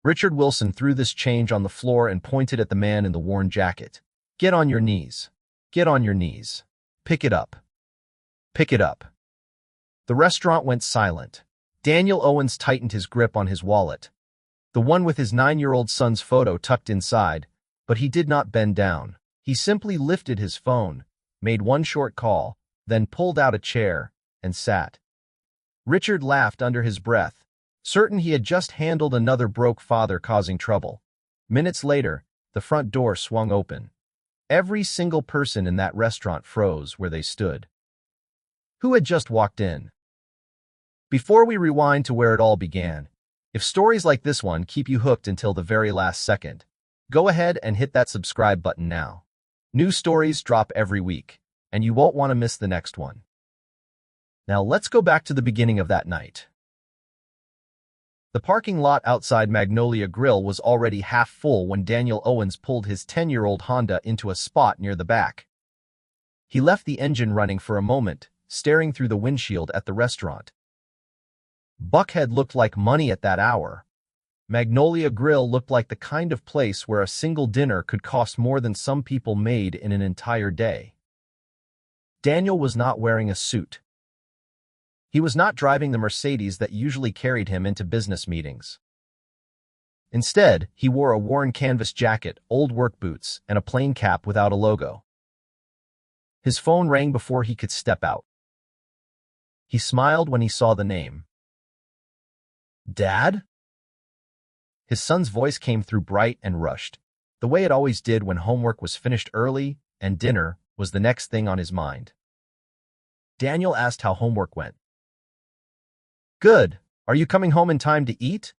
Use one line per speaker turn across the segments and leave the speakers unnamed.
Richard Wilson threw this change on the floor and pointed at the man in the worn jacket. Get on your knees. Get on your knees. Pick it up. Pick it up. The restaurant went silent. Daniel Owens tightened his grip on his wallet, the one with his 9-year-old son's photo tucked inside, but he did not bend down. He simply lifted his phone, made one short call, then pulled out a chair and sat. Richard laughed under his breath, certain he had just handled another broke father causing trouble. Minutes later, the front door swung open. Every single person in that restaurant froze where they stood. Who had just walked in? Before we rewind to where it all began, if stories like this one keep you hooked until the very last second, go ahead and hit that subscribe button now. New stories drop every week, and you won't want to miss the next one. Now let's go back to the beginning of that night. The parking lot outside Magnolia Grill was already half full when Daniel Owens pulled his 10-year-old Honda into a spot near the back. He left the engine running for a moment, staring through the windshield at the restaurant. Buckhead looked like money at that hour. Magnolia Grill looked like the kind of place where a single dinner could cost more than some people made in an entire day. Daniel was not wearing a suit. He was not driving the Mercedes that usually carried him into business meetings. Instead, he wore a worn canvas jacket, old work boots, and a plain cap without a logo. His phone rang before he could step out. He smiled when he saw the name. Dad? His son's voice came through bright and rushed, the way it always did when homework was finished early and dinner was the next thing on his mind. Daniel asked how homework went. Good. Are you coming home in time to eat?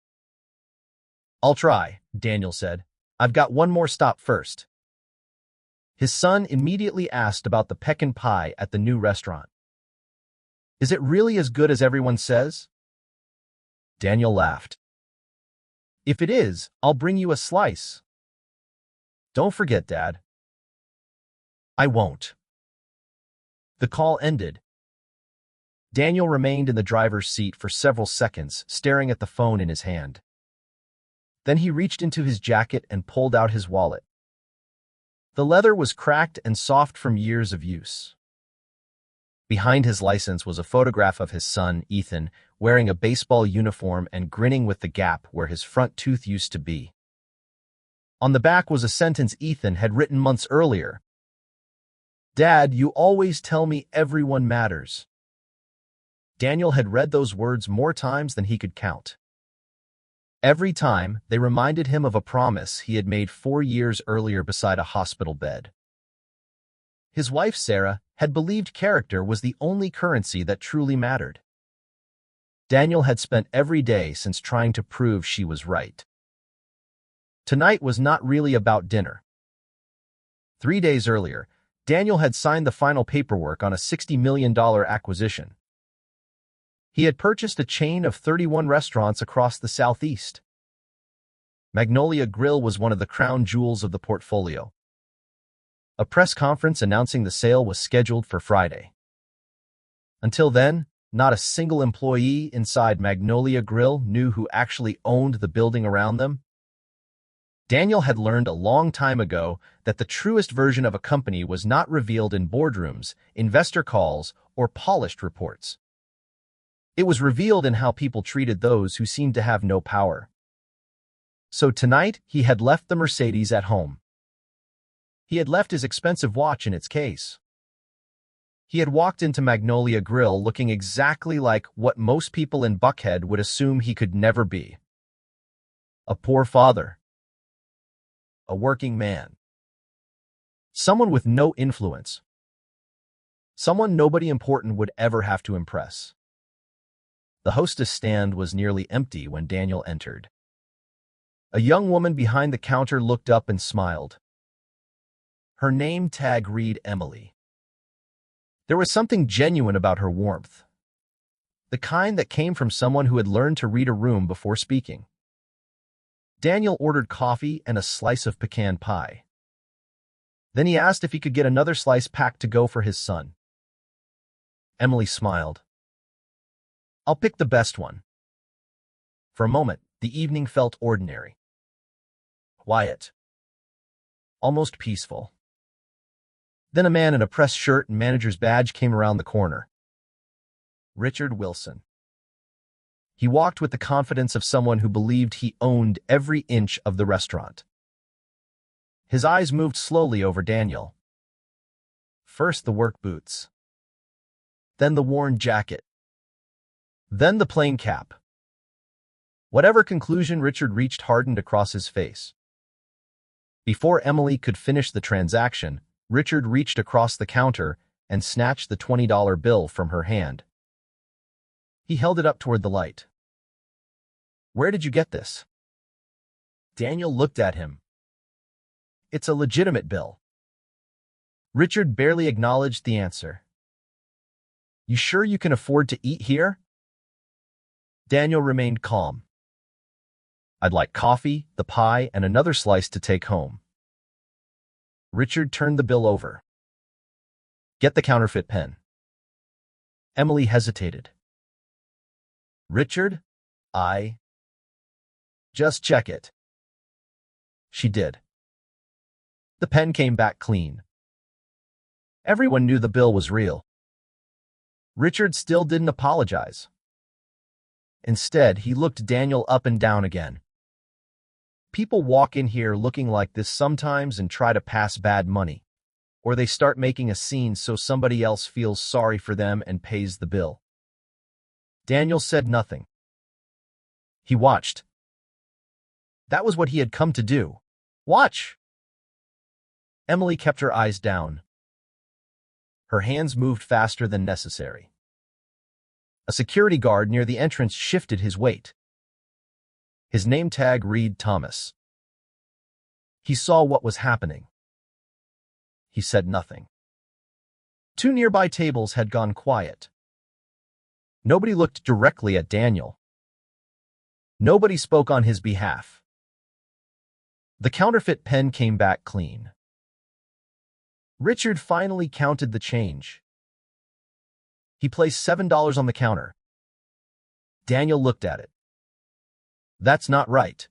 I'll try, Daniel said. I've got one more stop first. His son immediately asked about the pecan pie at the new restaurant. Is it really as good as everyone says? Daniel laughed. If it is, I'll bring you a slice. Don't forget, Dad. I won't. The call ended. Daniel remained in the driver's seat for several seconds, staring at the phone in his hand. Then he reached into his jacket and pulled out his wallet. The leather was cracked and soft from years of use. Behind his license was a photograph of his son, Ethan, wearing a baseball uniform and grinning with the gap where his front tooth used to be. On the back was a sentence Ethan had written months earlier. Dad, you always tell me everyone matters. Daniel had read those words more times than he could count. Every time, they reminded him of a promise he had made 4 years earlier beside a hospital bed. His wife, Sarah, had believed character was the only currency that truly mattered. Daniel had spent every day since trying to prove she was right. Tonight was not really about dinner. 3 days earlier, Daniel had signed the final paperwork on a $60 million acquisition. He had purchased a chain of 31 restaurants across the Southeast. Magnolia Grill was one of the crown jewels of the portfolio. A press conference announcing the sale was scheduled for Friday. Until then, not a single employee inside Magnolia Grill knew who actually owned the building around them. Daniel had learned a long time ago that the truest version of a company was not revealed in boardrooms, investor calls, or polished reports. It was revealed in how people treated those who seemed to have no power. So tonight, he had left the Mercedes at home. He had left his expensive watch in its case. He had walked into Magnolia Grill looking exactly like what most people in Buckhead would assume he could never be. A poor father. A working man. Someone with no influence. Someone nobody important would ever have to impress. The hostess stand was nearly empty when Daniel entered. A young woman behind the counter looked up and smiled. Her name tag read Emily. There was something genuine about her warmth, the kind that came from someone who had learned to read a room before speaking. Daniel ordered coffee and a slice of pecan pie. Then he asked if he could get another slice packed to go for his son. Emily smiled. I'll pick the best one. For a moment, The evening felt ordinary, quiet, almost peaceful. Then a man in a pressed shirt and manager's badge came around the corner. Richard Wilson. He walked with the confidence of someone who believed he owned every inch of the restaurant. His eyes moved slowly over Daniel. First the work boots, then the worn jacket, then the plain cap. Whatever conclusion Richard reached hardened across his face. Before Emily could finish the transaction, Richard reached across the counter and snatched the $20 bill from her hand. He held it up toward the light. "Where did you get this?" Daniel looked at him. "It's a legitimate bill." Richard barely acknowledged the answer. "You sure you can afford to eat here?" Daniel remained calm. "I'd like coffee, the pie, and another slice to take home." Richard turned the bill over. "Get the counterfeit pen." Emily hesitated. "Richard, just check it." She did. The pen came back clean. Everyone knew the bill was real. Richard still didn't apologize. Instead, he looked Daniel up and down again. People walk in here looking like this sometimes and try to pass bad money, or they start making a scene so somebody else feels sorry for them and pays the bill. Daniel said nothing. He watched. That was what he had come to do. Watch. Emily kept her eyes down. Her hands moved faster than necessary. A security guard near the entrance shifted his weight. His name tag read Thomas. He saw what was happening. He said nothing. 2 nearby tables had gone quiet. Nobody looked directly at Daniel. Nobody spoke on his behalf. The counterfeit pen came back clean. Richard finally counted the change. He placed $7 on the counter. Daniel looked at it. "That's not right."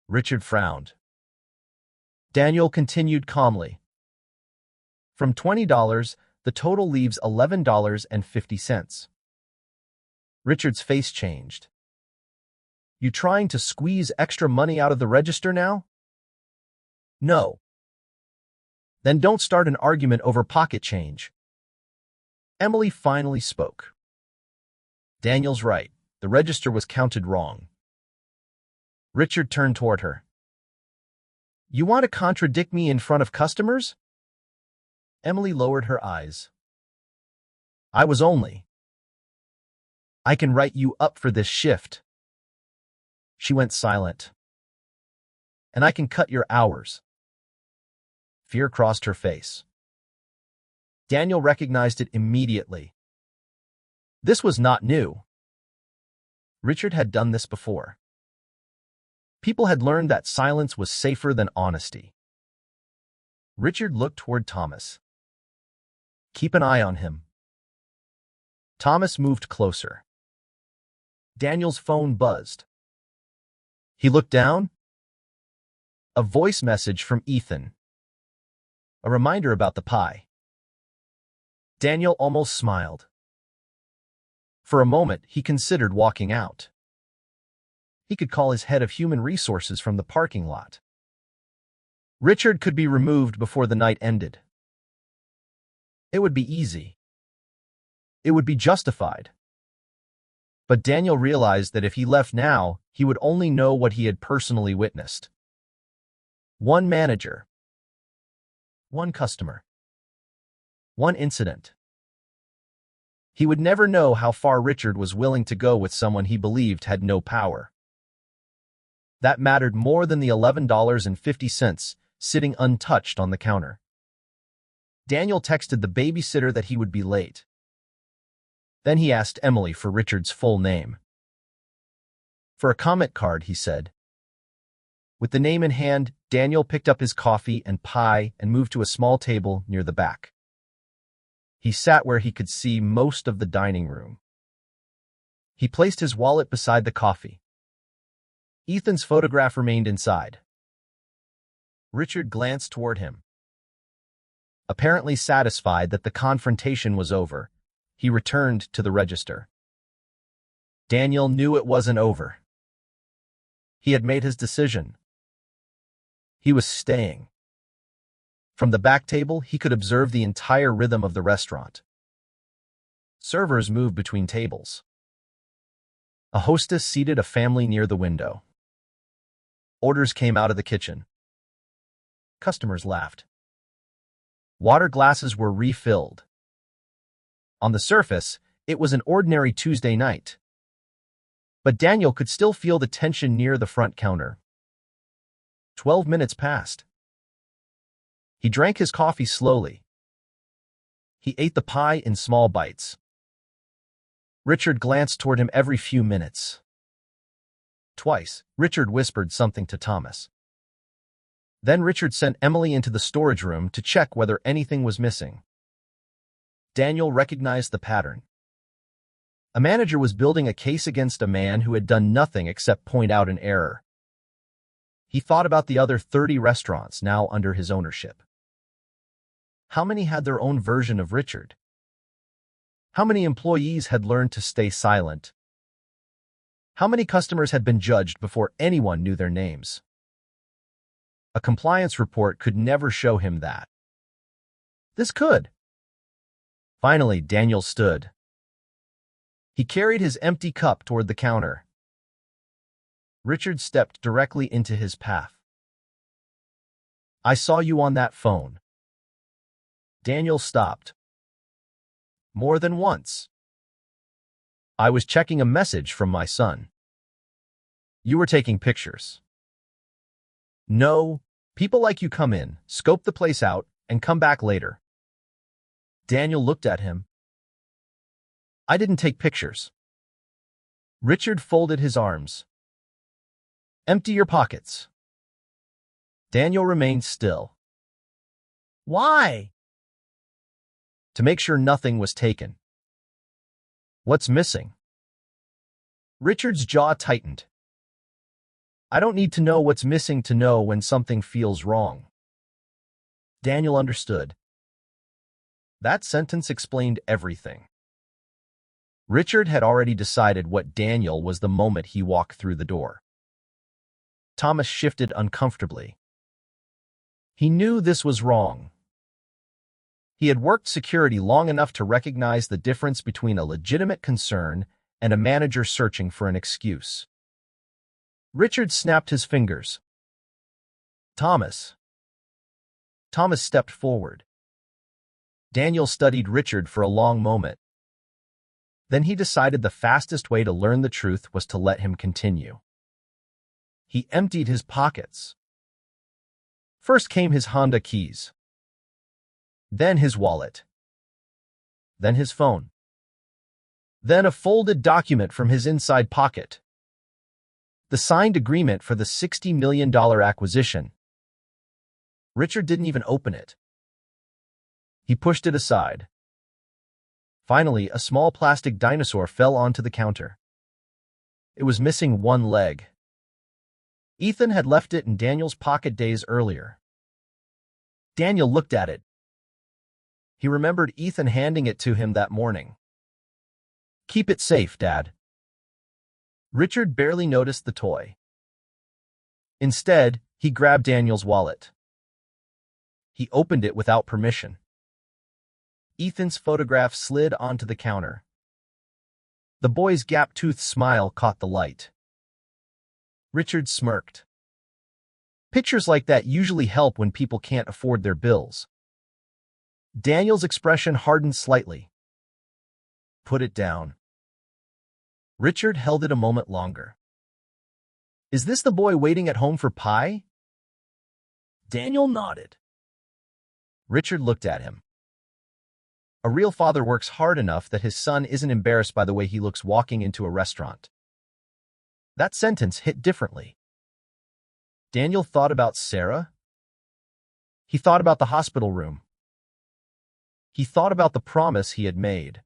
Richard frowned. Daniel continued calmly. "From $20, the total leaves $11.50. Richard's face changed. "You trying to squeeze extra money out of the register now?" "No." "Then don't start an argument over pocket change." Emily finally spoke. "Daniel's right. The register was counted wrong." Richard turned toward her. "You want to contradict me in front of customers?" Emily lowered her eyes. "I can write you up for this shift." She went silent. "And I can cut your hours." Fear crossed her face. Daniel recognized it immediately. This was not new. Richard had done this before. People had learned that silence was safer than honesty. Richard looked toward Thomas. "Keep an eye on him." Thomas moved closer. Daniel's phone buzzed. He looked down. A voice message from Ethan. A reminder about the pie. Daniel almost smiled. For a moment, he considered walking out. He could call his head of human resources from the parking lot. Richard could be removed before the night ended. It would be easy. It would be justified. But Daniel realized that if he left now, he would only know what he had personally witnessed. One manager. One customer. One incident. He would never know how far Richard was willing to go with someone he believed had no power. That mattered more than the $11.50 sitting untouched on the counter. Daniel texted the babysitter that he would be late. Then he asked Emily for Richard's full name. "For a comment card," he said. With the name in hand, Daniel picked up his coffee and pie and moved to a small table near the back. He sat where he could see most of the dining room. He placed his wallet beside the coffee. Ethan's photograph remained inside. Richard glanced toward him. Apparently satisfied that the confrontation was over, he returned to the register. Daniel knew it wasn't over. He had made his decision. He was staying. From the back table, he could observe the entire rhythm of the restaurant. Servers moved between tables. A hostess seated a family near the window. Orders came out of the kitchen. Customers laughed. Water glasses were refilled. On the surface, it was an ordinary Tuesday night. But Daniel could still feel the tension near the front counter. 12 minutes passed. He drank his coffee slowly. He ate the pie in small bites. Richard glanced toward him every few minutes. Twice, Richard whispered something to Thomas. Then Richard sent Emily into the storage room to check whether anything was missing. Daniel recognized the pattern. A manager was building a case against a man who had done nothing except point out an error. He thought about the other 30 restaurants now under his ownership. How many had their own version of Richard? How many employees had learned to stay silent? How many customers had been judged before anyone knew their names? A compliance report could never show him that. This could. Finally, Daniel stood. He carried his empty cup toward the counter. Richard stepped directly into his path. I saw you on that phone. Daniel stopped. More than once. I was checking a message from my son. You were taking pictures. No, people like you come in, scope the place out, and come back later. Daniel looked at him. I didn't take pictures. Richard folded his arms. Empty your pockets. Daniel remained still. Why? To make sure nothing was taken. What's missing? Richard's jaw tightened. I don't need to know what's missing to know when something feels wrong. Daniel understood. That sentence explained everything. Richard had already decided what Daniel was the moment he walked through the door. Thomas shifted uncomfortably. He knew this was wrong. He had worked security long enough to recognize the difference between a legitimate concern and a manager searching for an excuse. Richard snapped his fingers. Thomas. Thomas stepped forward. Daniel studied Richard for a long moment. Then he decided the fastest way to learn the truth was to let him continue. He emptied his pockets. First came his Honda keys. Then his wallet. Then his phone. Then a folded document from his inside pocket. The signed agreement for the $60 million acquisition. Richard didn't even open it. He pushed it aside. Finally, a small plastic dinosaur fell onto the counter. It was missing one leg. Ethan had left it in Daniel's pocket days earlier. Daniel looked at it. He remembered Ethan handing it to him that morning. Keep it safe, Dad. Richard barely noticed the toy. Instead, he grabbed Daniel's wallet. He opened it without permission. Ethan's photograph slid onto the counter. The boy's gap-toothed smile caught the light. Richard smirked. Pictures like that usually help when people can't afford their bills. Daniel's expression hardened slightly. Put it down. Richard held it a moment longer. Is this the boy waiting at home for pie? Daniel nodded. Richard looked at him. A real father works hard enough that his son isn't embarrassed by the way he looks walking into a restaurant. That sentence hit differently. Daniel thought about Sarah. He thought about the hospital room. He thought about the promise he had made.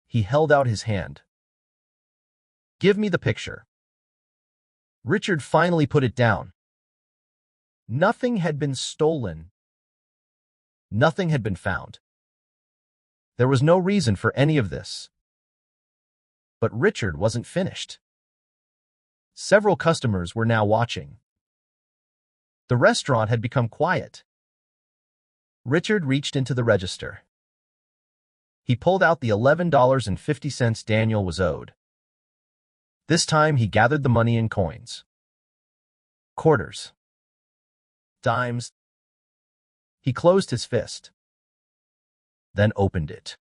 He held out his hand. Give me the picture. Richard finally put it down. Nothing had been stolen. Nothing had been found. There was no reason for any of this. But Richard wasn't finished. Several customers were now watching. The restaurant had become quiet. Richard reached into the register. He pulled out the $11.50 Daniel was owed. This time he gathered the money in coins. Quarters. Dimes. He closed his fist. Then opened it.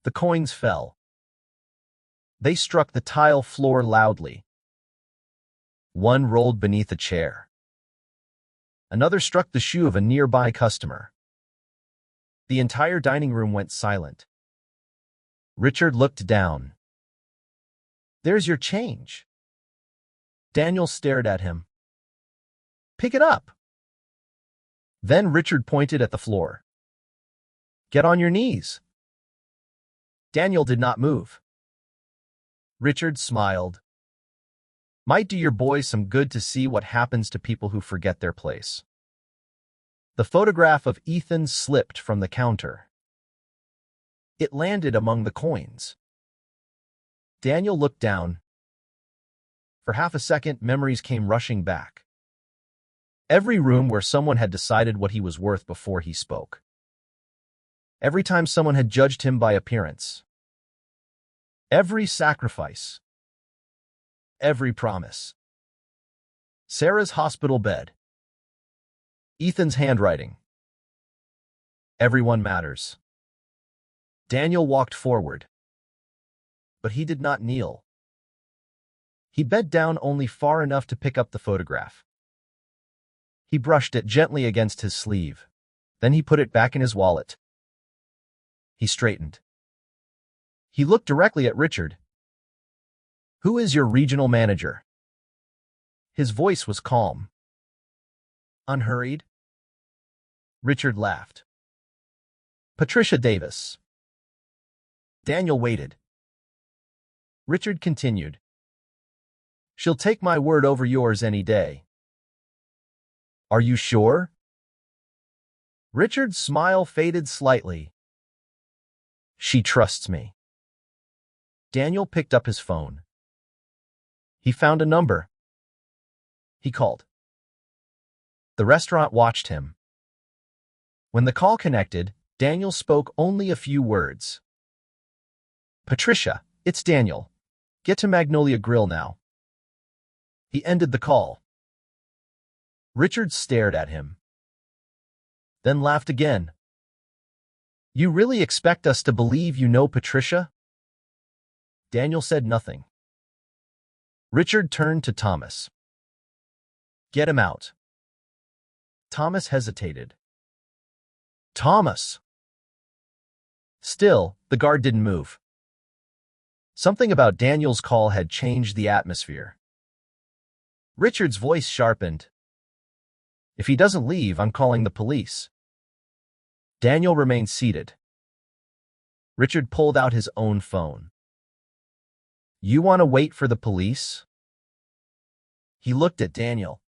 The coins fell. They struck the tile floor loudly. One rolled beneath a chair. Another struck the shoe of a nearby customer. The entire dining room went silent. Richard looked down. "There's your change." Daniel stared at him. "Pick it up." Then Richard pointed at the floor. "Get on your knees." Daniel did not move. Richard smiled. "Might do your boys some good to see what happens to people who forget their place." The photograph of Ethan slipped from the counter. It landed among the coins. Daniel looked down. For half a second, memories came rushing back. Every room where someone had decided what he was worth before he spoke. Every time someone had judged him by appearance. Every sacrifice. Every promise. Sarah's hospital bed. Ethan's handwriting. Everyone matters. Daniel walked forward. But he did not kneel. He bent down only far enough to pick up the photograph. He brushed it gently against his sleeve. Then he put it back in his wallet. He straightened. He looked directly at Richard. "Who is your regional manager?" His voice was calm. Unhurried. Richard laughed. "Patricia Davis." Daniel waited. Richard continued. "She'll take my word over yours any day." "Are you sure?" Richard's smile faded slightly. "She trusts me." Daniel picked up his phone. He found a number. He called. The restaurant watched him. When the call connected, Daniel spoke only a few words. "Patricia, it's Daniel. Get to Magnolia Grill now." He ended the call. Richard stared at him. Then laughed again. "You really expect us to believe you know Patricia?" Daniel said nothing. Richard turned to Thomas. "Get him out." Thomas hesitated. "Thomas!" Still, the guard didn't move. Something about Daniel's call had changed the atmosphere. Richard's voice sharpened. "If he doesn't leave, I'm calling the police." Daniel remained seated. Richard pulled out his own phone. "You want to wait for the police?" He looked at Daniel.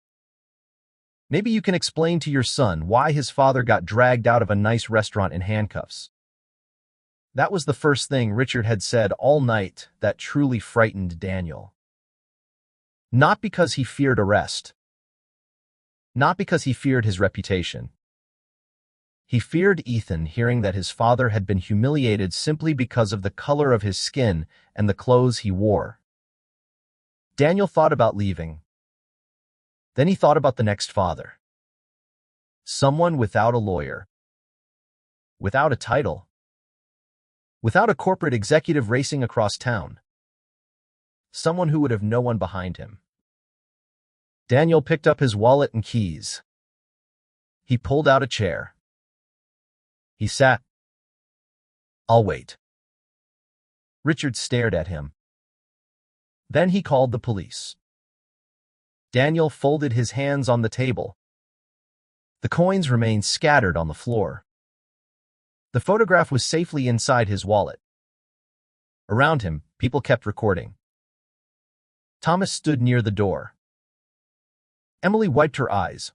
"Maybe you can explain to your son why his father got dragged out of a nice restaurant in handcuffs." That was the first thing Richard had said all night that truly frightened Daniel. Not because he feared arrest. Not because he feared his reputation. He feared Ethan hearing that his father had been humiliated simply because of the color of his skin and the clothes he wore. Daniel thought about leaving. Then he thought about the next father. Someone without a lawyer. Without a title. Without a corporate executive racing across town. Someone who would have no one behind him. Daniel picked up his wallet and keys. He pulled out a chair. He sat. "I'll wait." Richard stared at him. Then he called the police. Daniel folded his hands on the table. The coins remained scattered on the floor. The photograph was safely inside his wallet. Around him, people kept recording. Thomas stood near the door. Emily wiped her eyes.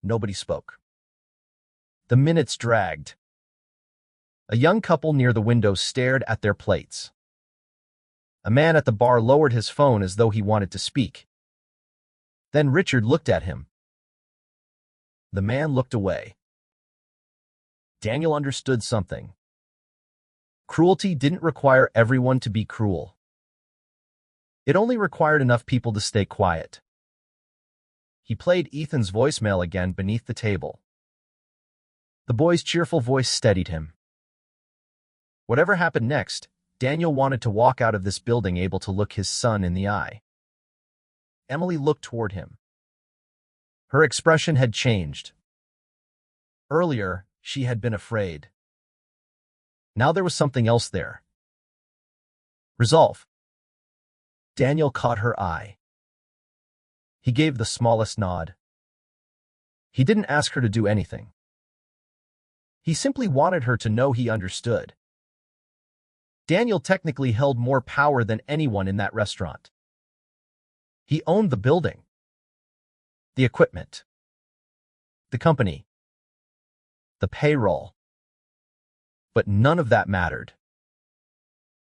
Nobody spoke. The minutes dragged. A young couple near the window stared at their plates. A man at the bar lowered his phone as though he wanted to speak. Then Richard looked at him. The man looked away. Daniel understood something. Cruelty didn't require everyone to be cruel. It only required enough people to stay quiet. He played Ethan's voicemail again beneath the table. The boy's cheerful voice steadied him. Whatever happened next, Daniel wanted to walk out of this building able to look his son in the eye. Emily looked toward him. Her expression had changed. Earlier, she had been afraid. Now there was something else there. Resolve. Daniel caught her eye. He gave the smallest nod. He didn't ask her to do anything. He simply wanted her to know he understood. Daniel technically held more power than anyone in that restaurant. He owned the building, the equipment, the company, the payroll. But none of that mattered.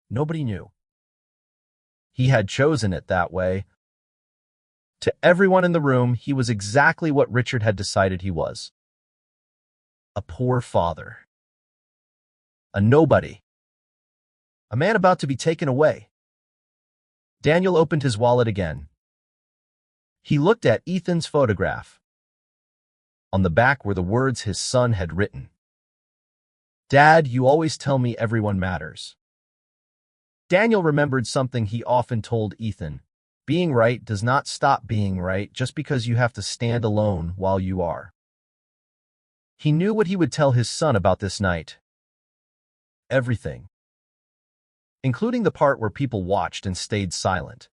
Nobody knew. He had chosen it that way. To everyone in the room, he was exactly what Richard had decided he was. A poor father. A nobody. A man about to be taken away. Daniel opened his wallet again. He looked at Ethan's photograph. On the back were the words his son had written. Dad, you always tell me everyone matters. Daniel remembered something he often told Ethan. Being right does not stop being right just because you have to stand alone while you are. He knew what he would tell his son about this night. Everything. Including the part where people watched and stayed silent.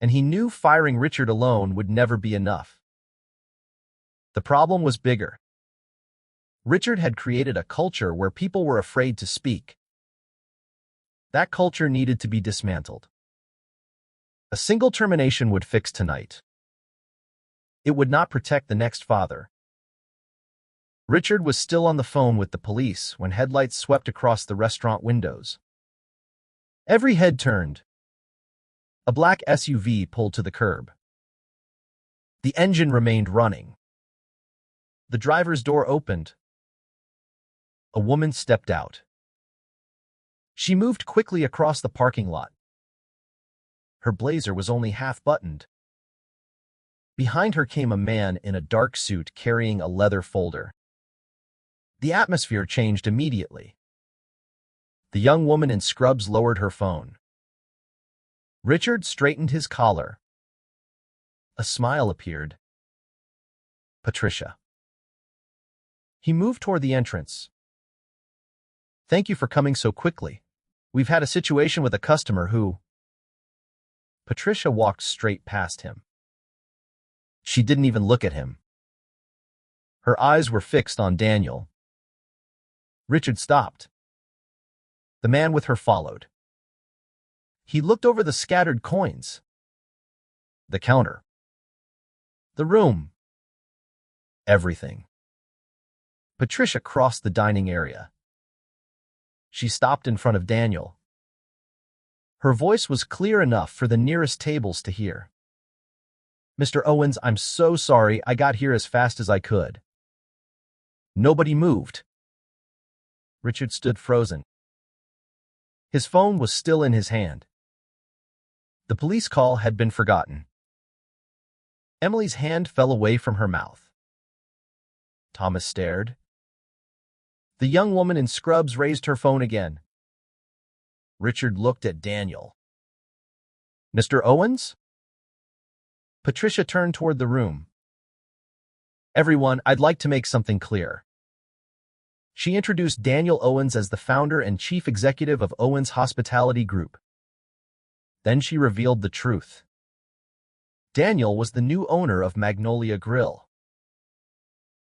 And he knew firing Richard alone would never be enough. The problem was bigger. Richard had created a culture where people were afraid to speak. That culture needed to be dismantled. A single termination would fix tonight. It would not protect the next father. Richard was still on the phone with the police when headlights swept across the restaurant windows. Every head turned. A black SUV pulled to the curb. The engine remained running. The driver's door opened. A woman stepped out. She moved quickly across the parking lot. Her blazer was only half buttoned. Behind her came a man in a dark suit carrying a leather folder. The atmosphere changed immediately. The young woman in scrubs lowered her phone. Richard straightened his collar. A smile appeared. Patricia. He moved toward the entrance. Thank you for coming so quickly. We've had a situation with a customer who... Patricia walked straight past him. She didn't even look at him. Her eyes were fixed on Daniel. Richard stopped. The man with her followed. He looked over the scattered coins. The counter. The room. Everything. Patricia crossed the dining area. She stopped in front of Daniel. Her voice was clear enough for the nearest tables to hear. Mr. Owens, I'm so sorry. I got here as fast as I could. Nobody moved. Richard stood frozen. His phone was still in his hand. The police call had been forgotten. Emily's hand fell away from her mouth. Thomas stared. The young woman in scrubs raised her phone again. Richard looked at Daniel. Mr. Owens? Patricia turned toward the room. Everyone, I'd like to make something clear. She introduced Daniel Owens as the founder and chief executive of Owens Hospitality Group. Then she revealed the truth. Daniel was the new owner of Magnolia Grill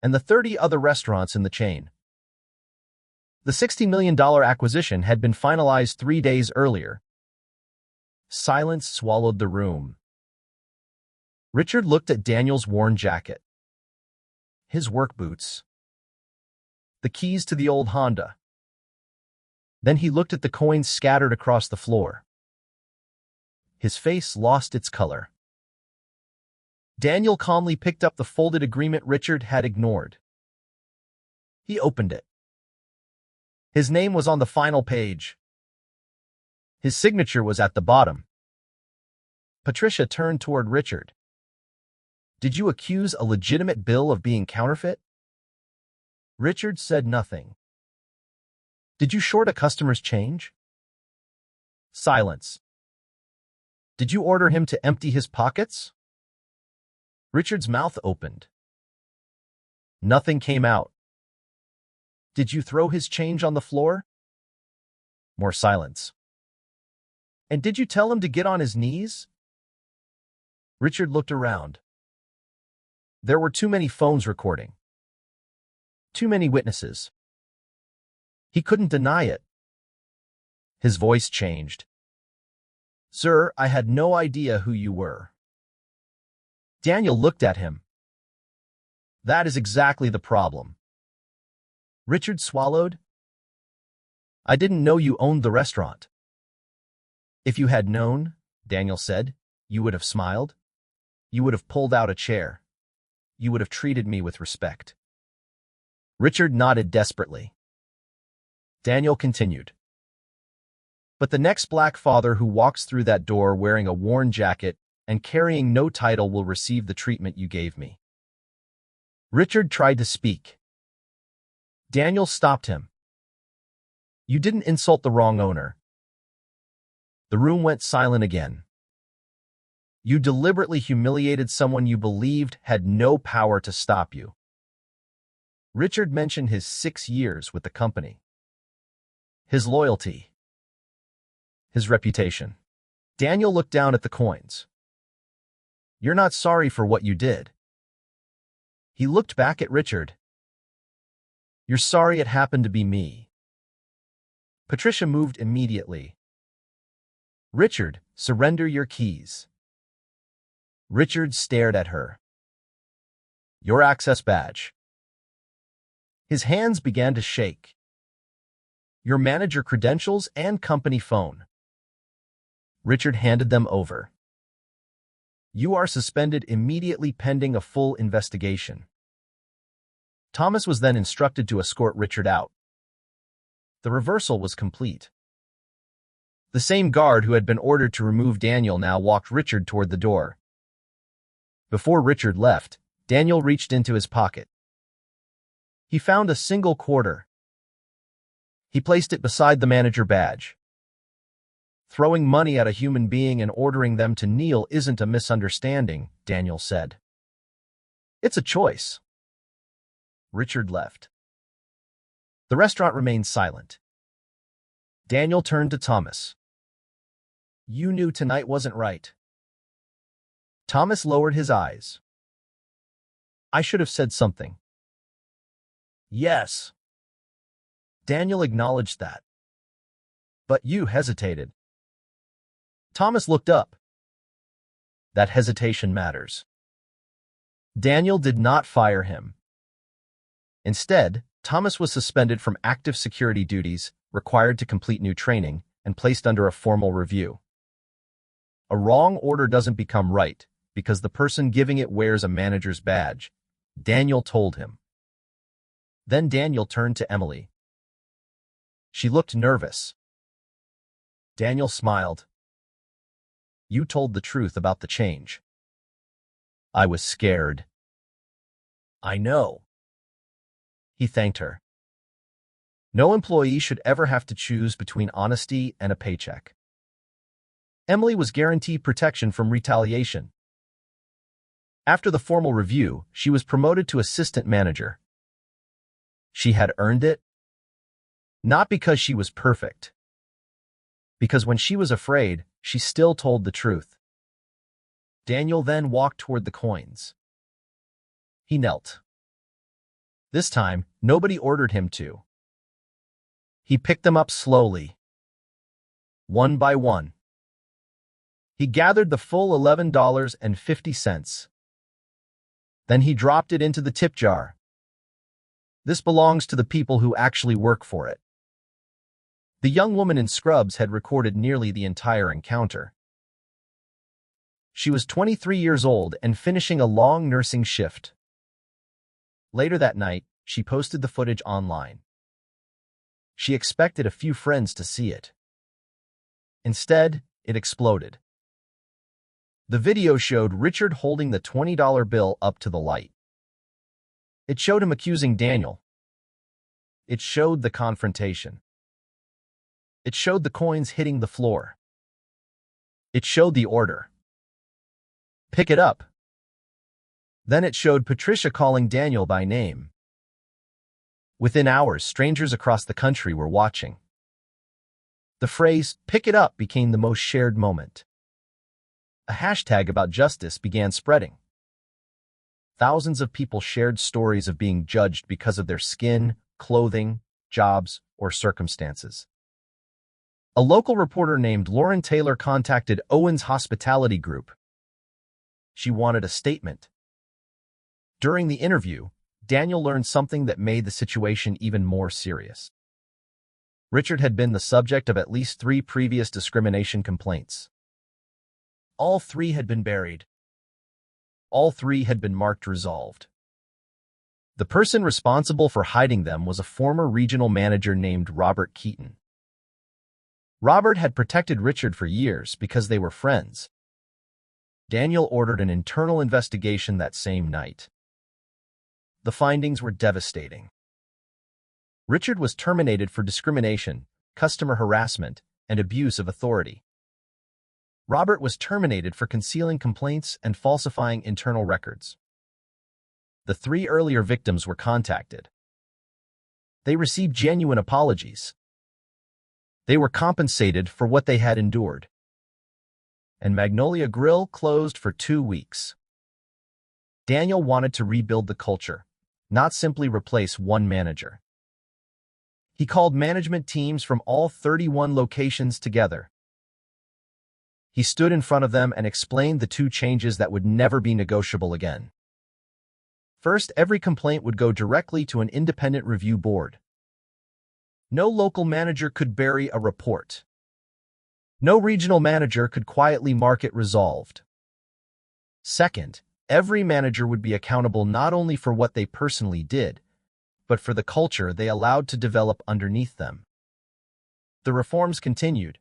and the 30 other restaurants in the chain. The $60 million acquisition had been finalized 3 days earlier. Silence swallowed the room. Richard looked at Daniel's worn jacket, his work boots, the keys to the old Honda. Then he looked at the coins scattered across the floor. His face lost its color. Daniel calmly picked up the folded agreement Richard had ignored. He opened it. His name was on the final page. His signature was at the bottom. Patricia turned toward Richard. Did you accuse a legitimate bill of being counterfeit? Richard said nothing. Did you short a customer's change? Silence. Did you order him to empty his pockets? Richard's mouth opened. Nothing came out. Did you throw his change on the floor? More silence. And did you tell him to get on his knees? Richard looked around. There were too many phones recording. Too many witnesses. He couldn't deny it. His voice changed. Sir, I had no idea who you were. Daniel looked at him. That is exactly the problem. Richard swallowed. I didn't know you owned the restaurant. If you had known, Daniel said, you would have smiled. You would have pulled out a chair. You would have treated me with respect. Richard nodded desperately. Daniel continued. But the next black father who walks through that door wearing a worn jacket and carrying no title will receive the treatment you gave me. Richard tried to speak. Daniel stopped him. You didn't insult the wrong owner. The room went silent again. You deliberately humiliated someone you believed had no power to stop you. Richard mentioned his 6 years with the company, his loyalty, his reputation. Daniel looked down at the coins. You're not sorry for what you did. He looked back at Richard. You're sorry it happened to be me. Patricia moved immediately. Richard, surrender your keys. Richard stared at her. Your access badge. His hands began to shake. Your manager credentials and company phone. Richard handed them over. You are suspended immediately pending a full investigation. Thomas was then instructed to escort Richard out. The reversal was complete. The same guard who had been ordered to remove Daniel now walked Richard toward the door. Before Richard left, Daniel reached into his pocket. He found a single quarter. He placed it beside the manager badge. Throwing money at a human being and ordering them to kneel isn't a misunderstanding, Daniel said. It's a choice. Richard left. The restaurant remained silent. Daniel turned to Thomas. You knew tonight wasn't right. Thomas lowered his eyes. I should have said something. Yes. Daniel acknowledged that. But you hesitated. Thomas looked up. That hesitation matters. Daniel did not fire him. Instead, Thomas was suspended from active security duties, required to complete new training, and placed under a formal review. A wrong order doesn't become right because the person giving it wears a manager's badge, Daniel told him. Then Daniel turned to Emily. She looked nervous. Daniel smiled. You told the truth about the change. I was scared. I know. He thanked her. No employee should ever have to choose between honesty and a paycheck. Emily was guaranteed protection from retaliation. After the formal review, she was promoted to assistant manager. She had earned it, not because she was perfect, because when she was afraid, she still told the truth. Daniel then walked toward the coins. He knelt. This time, nobody ordered him to. He picked them up slowly, one by one. He gathered the full $11.50. Then he dropped it into the tip jar. This belongs to the people who actually work for it. The young woman in scrubs had recorded nearly the entire encounter. She was 23 years old and finishing a long nursing shift. Later that night, she posted the footage online. She expected a few friends to see it. Instead, it exploded. The video showed Richard holding the $20 bill up to the light. It showed him accusing Daniel. It showed the confrontation. It showed the coins hitting the floor. It showed the order. Pick it up. Then it showed Patricia calling Daniel by name. Within hours, strangers across the country were watching. The phrase, "pick it up," became the most shared moment. A hashtag about justice began spreading. Thousands of people shared stories of being judged because of their skin, clothing, jobs, or circumstances. A local reporter named Lauren Taylor contacted Owen's Hospitality Group. She wanted a statement. During the interview, Daniel learned something that made the situation even more serious. Richard had been the subject of at least 3 previous discrimination complaints. All 3 had been buried. All 3 had been marked resolved. The person responsible for hiding them was a former regional manager named Robert Keaton. Robert had protected Richard for years because they were friends. Daniel ordered an internal investigation that same night. The findings were devastating. Richard was terminated for discrimination, customer harassment, and abuse of authority. Robert was terminated for concealing complaints and falsifying internal records. The 3 earlier victims were contacted. They received genuine apologies. They were compensated for what they had endured. And Magnolia Grill closed for 2 weeks. Daniel wanted to rebuild the culture, not simply replace one manager. He called management teams from all 31 locations together. He stood in front of them and explained the 2 changes that would never be negotiable again. First, every complaint would go directly to an independent review board. No local manager could bury a report. No regional manager could quietly mark it resolved. Second, every manager would be accountable not only for what they personally did, but for the culture they allowed to develop underneath them. The reforms continued.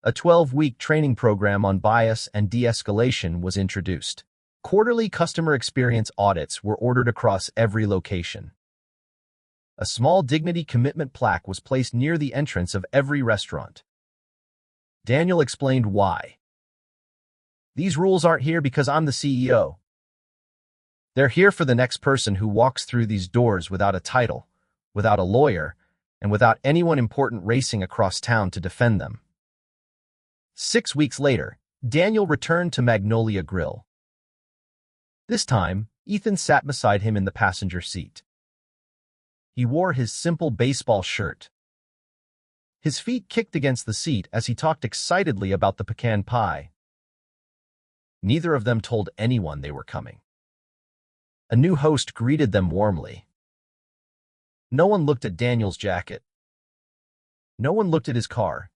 A 12-week training program on bias and de-escalation was introduced. Quarterly customer experience audits were ordered across every location. A small dignity commitment plaque was placed near the entrance of every restaurant. Daniel explained why. These rules aren't here because I'm the CEO. They're here for the next person who walks through these doors without a title, without a lawyer, and without anyone important racing across town to defend them. 6 weeks later, Daniel returned to Magnolia Grill. This time, Ethan sat beside him in the passenger seat. He wore his simple baseball shirt. His feet kicked against the seat as he talked excitedly about the pecan pie. Neither of them told anyone they were coming. A new host greeted them warmly. No one looked at Daniel's jacket. No one looked at his car.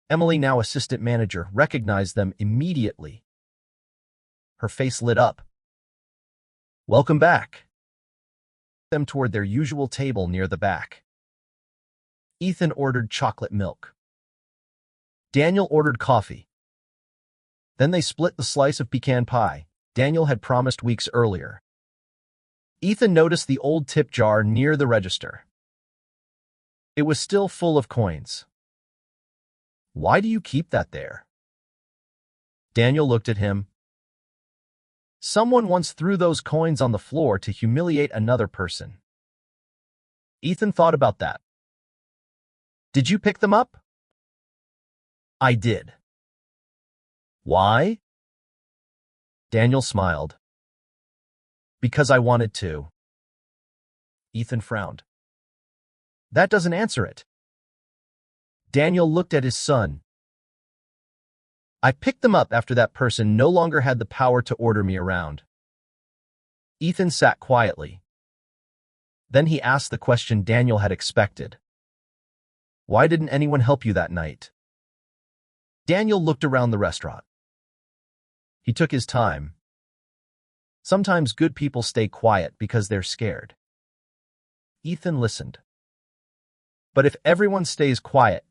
Emily, now assistant manager, recognized them immediately. Her face lit up. "Welcome back." Them toward their usual table near the back. Ethan ordered chocolate milk. Daniel ordered coffee. Then they split the slice of pecan pie Daniel had promised weeks earlier. Ethan noticed the old tip jar near the register. It was still full of coins. "Why do you keep that there?" Daniel looked at him. "Someone once threw those coins on the floor to humiliate another person." Ethan thought about that. "Did you pick them up?" "I did." "Why?" Daniel smiled. "Because I wanted to." Ethan frowned. "That doesn't answer it." Daniel looked at his son. I picked them up after that person no longer had the power to order me around. Ethan sat quietly. Then he asked the question Daniel had expected. Why didn't anyone help you that night? Daniel looked around the restaurant. He took his time. Sometimes good people stay quiet because they're scared. Ethan listened. But if everyone stays quiet,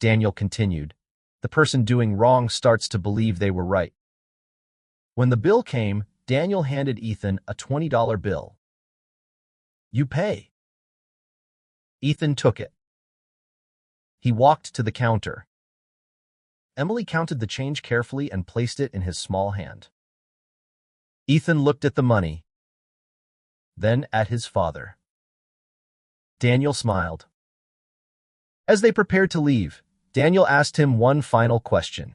Daniel continued, the person doing wrong starts to believe they were right. When the bill came, Daniel handed Ethan a $20 bill. You pay. Ethan took it. He walked to the counter. Emily counted the change carefully and placed it in his small hand. Ethan looked at the money, then at his father. Daniel smiled. As they prepared to leave, Daniel asked him one final question.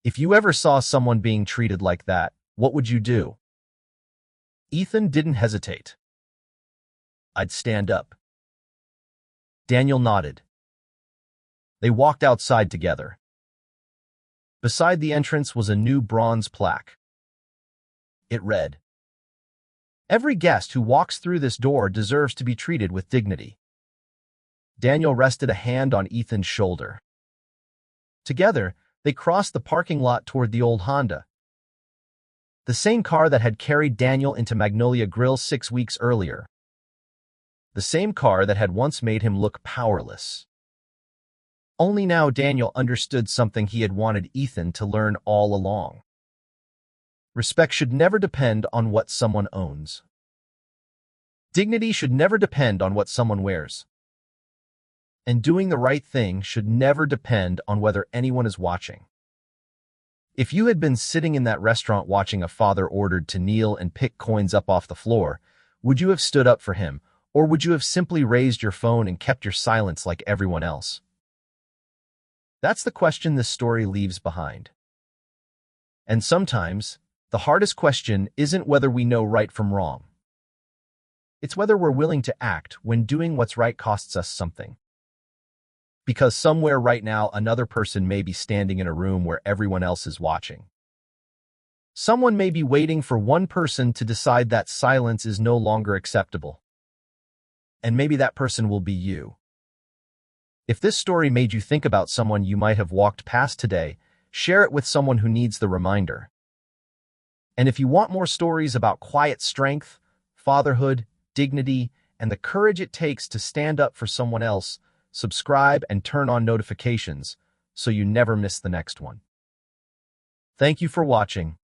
If you ever saw someone being treated like that, what would you do? Ethan didn't hesitate. I'd stand up. Daniel nodded. They walked outside together. Beside the entrance was a new bronze plaque. It read, "Every guest who walks through this door deserves to be treated with dignity." Daniel rested a hand on Ethan's shoulder. Together, they crossed the parking lot toward the old Honda. The same car that had carried Daniel into Magnolia Grill 6 weeks earlier. The same car that had once made him look powerless. Only now Daniel understood something he had wanted Ethan to learn all along. Respect should never depend on what someone owns. Dignity should never depend on what someone wears. And doing the right thing should never depend on whether anyone is watching. If you had been sitting in that restaurant watching a father ordered to kneel and pick coins up off the floor, would you have stood up for him, or would you have simply raised your phone and kept your silence like everyone else? That's the question this story leaves behind. And sometimes, the hardest question isn't whether we know right from wrong. It's whether we're willing to act when doing what's right costs us something. Because somewhere right now, another person may be standing in a room where everyone else is watching. Someone may be waiting for one person to decide that silence is no longer acceptable. And maybe that person will be you. If this story made you think about someone you might have walked past today, share it with someone who needs the reminder. And if you want more stories about quiet strength, fatherhood, dignity, and the courage it takes to stand up for someone else, subscribe and turn on notifications so you never miss the next one. Thank you for watching.